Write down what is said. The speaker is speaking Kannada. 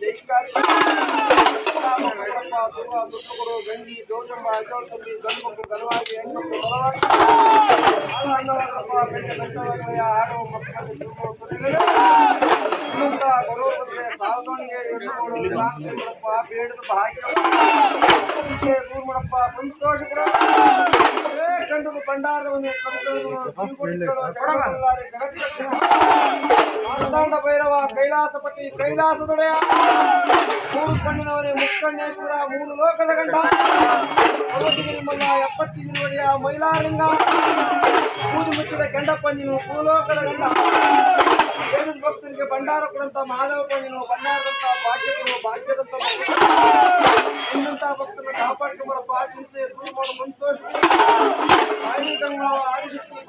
ಜೈಕಾರಿ ತುಳು ಗಂಗಿ ಜೋಜಮ್ಮ ಅಜೋಳ ತುಂಬಿ ಗಂಡು ಮಕ್ಕಳು ಗಲವಾಗಿ ಹೆಣ್ಮಕ್ಳು ಬಲವಾಗಿ ಅಂದವರಪ್ಪ ಬೆಂಡ ಬೆಟ್ಟವರಯ ಆಡುವ ಮಕ್ಕಳಲ್ಲಿ ಶ್ರೀಮಂತ ಗೌರವಪತ್ರೆ ಸಾಲದೋಣಿಗೆ ಹೆಣ್ಣುಗಳಪ್ಪ ಬೇಡದ ಭಾಗ್ಯ ಕೂರ್ಮಡಪ್ಪ ಸಂತೋಷ ಕಂಡದು ಭಂಡಾರದವನೇ ಮಾರ್ತಾಂಡ ಭೈರವ ಕೈಲಾಸಪತಿ ಕೈಲಾಸದೊಡೆಯ ಮೂರು ಕಣ್ಣಿನವನೇ ಮುಕ್ಕಣ್ಣೇಶ್ವರ ಮೂರು ಲೋಕದ ಗಂಡ ಮಲ್ಲ ಎಪ್ಪತ್ತಿಗಿರಿ ಒಡೆಯ ಮೈಲಾರಲಿಂಗ ಕೂದು ಮುಚ್ಚಿದ ಕೆಂಡಪ್ಪಂಜಿನು ಭೂಲೋಕದ ಗಂಡ ದೇವದ ಭಕ್ತರಿಗೆ ಭಂಡಾರ ಕೊಡಂತ ಮಾಧವ ಪಂಜಿನು ಭಂಡಾರದಂತ ಭಾಗ್ಯಕರು ಭಾಗ್ಯದಂತ ಇನ್ನಂತ ಭಕ್ತರನ್ನು ಕಾಪಾಡ್ಕೊಂಬರಪ್ಪ ಚಿಂತೆ ದೂರ ಮಾಡು ಸಂತೋಷ ಆದಿಶಕ್ತಿ